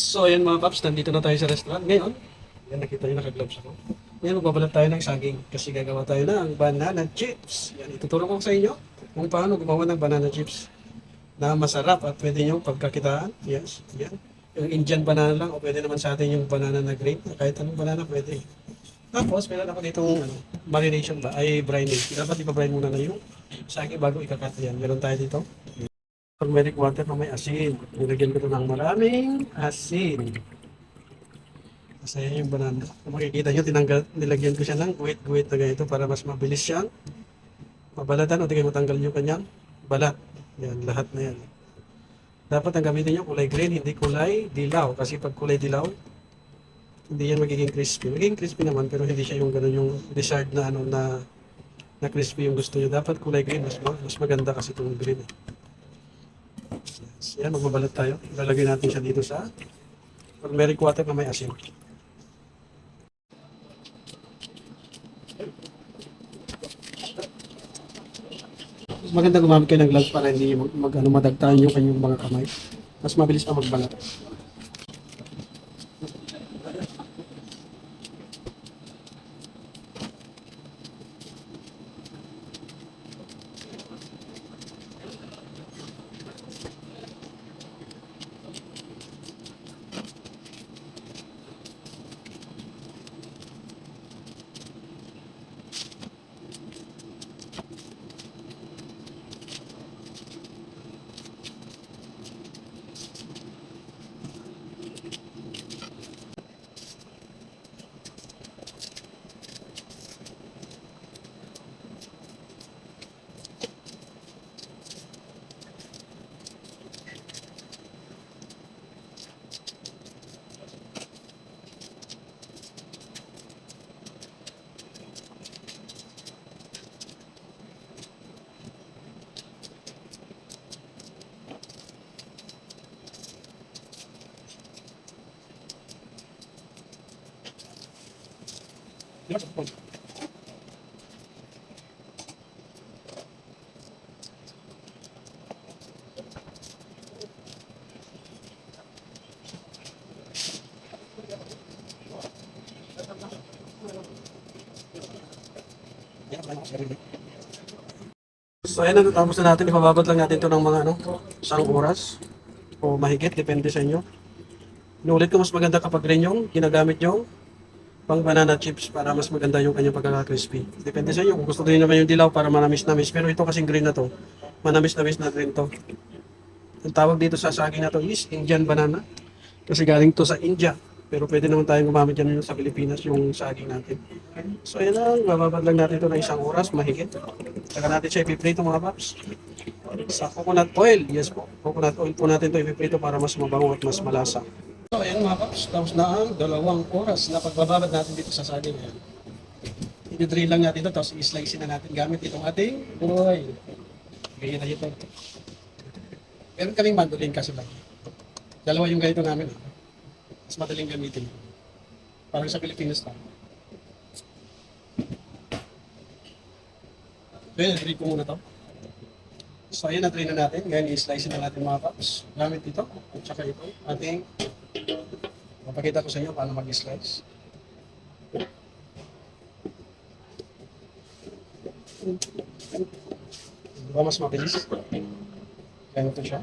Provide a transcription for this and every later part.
So ayan mga paps, nandito na tayo sa restaurant. Ngayon, yan nakita nyo naka-gloves ako. Ngayon magbabalat tayo ng saging kasi gagawa tayo ng banana chips. Yan, ituturo ko sa inyo kung paano gumawa ng banana chips na masarap at pwede nyo pagkakitaan. Yes, yan. Yung Indian banana lang o pwede naman sa atin yung banana na green. Kahit anong banana pwede. Tapos, meron ako ditong marination ba? Ay, brining. Dapat ipa-brine muna na yung saging bago ikakat yan. Meron tayo dito. Turmeric water na may asin. Nilagyan ko ito ng maraming asin. Kasi yan yung banana. Kung makikita nyo, nilagyan ko siya ng guhit-guhit na ganito para mas mabilis siyang mabalatan o di kayo matanggal yung kanyang balat. Yan, lahat na yan. Dapat ang gamitin nyo kulay green, hindi kulay dilaw. Kasi pag kulay dilaw, hindi yan magiging crispy. Magiging crispy naman, pero hindi siya yung gano'n yung desired na ano na crispy yung gusto nyo. Dapat kulay green, mas maganda kasi itong green. Yes. Yan, magbabalat tayo. Ilalagay natin siya dito sa turmeric water na may asin. Mas maganda gumamit kayo ng gloves para hindi madagtayan yung kanyang mga kamay. Mas mabilis pa magbalat. So ayan na, tapos na natin. Ipababad lang natin ito ng mga isang oras o mahigit, depende sa inyo. Inulit ko, mas maganda kapag green yung ginagamit yung pang banana chips para mas maganda yung kanyang pagkaka-crispy. Depende sa inyo. Kung gusto niyo naman yung dilaw para manamis-namis. Pero ito kasing green na to, manamis-namis na green to. Ang tawag dito sa saging na to is Indian banana. Kasi galing to sa India. Pero pwede naman tayong gumamit yan sa Pilipinas yung saging natin. So yan lang, bababad lang natin ito ng isang oras, mahigit. Saka natin siya ipiprito mga paps. Sa coconut oil, yes po. Coconut oil po natin ito ipiprito para mas mabango at mas malasa. So ayan mga paps, tapos na ang 2 oras na pagbababad natin dito sa saging. I-drill lang natin ito, tapos i-slice na natin gamit itong ating oil. Ganyan na ito. Meron kaming mandolin kasi lang. Dalawa yung ganito namin. Mas madaling gamitin. Parang sa Pilipinas lang. So yun, i-drill ko muna to. So ayan, na-try na natin. Ngayon, i-slice na natin mga paps. Gamit ito, at saka ito. Ating, mapakita ko sa inyo paano mag-slice. Diba mas mabilis? Ganito siya.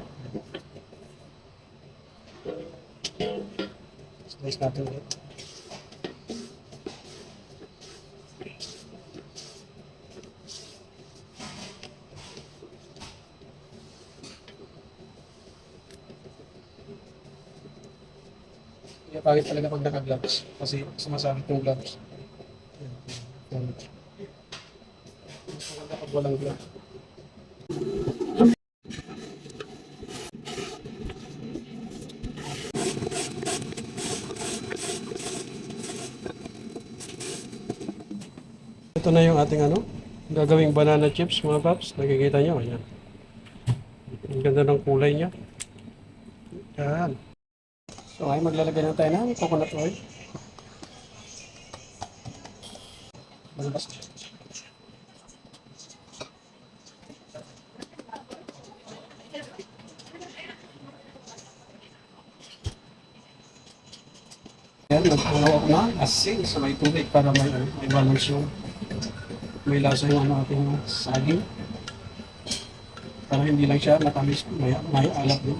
Slice natin ulit. Kaya pangit talaga pag naka-gloves kasi sumasakit yung gloves. Mas maganda pag walang gloves. Ito na yung ating gagawing banana chips mga paps. Nakikita nyo, ayan. Ang ganda ng kulay niya. Yan. So ay maglalagay na tayo ng coconut oil. Malabas. nagpunaw ako ng asin sa may tubig para may balance yung may lasa yung ating saging. Para hindi lang siya matamis, may alat din.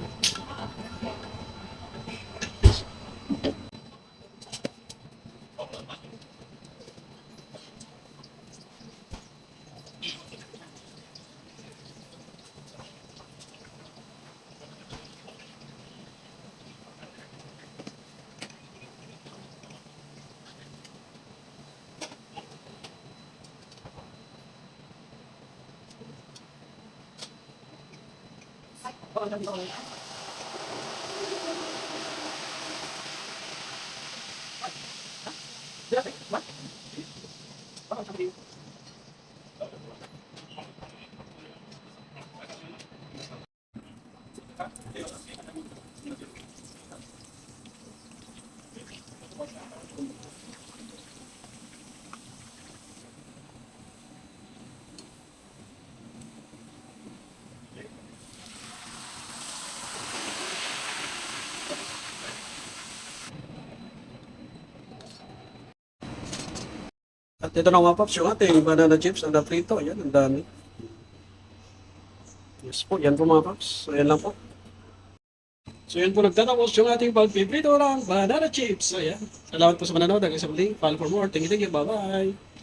At ito na mga paps, yung ating banana chips na prito. Ayan, ang dami. Yes po, yan po mga paps. So, yan lang po. So, yan po nagtatapos yung ating pagpiprito ng banana chips. Ayan. Salamat po sa mananood. Hanggang sa muli. Follow for more. Thank you. Bye-bye.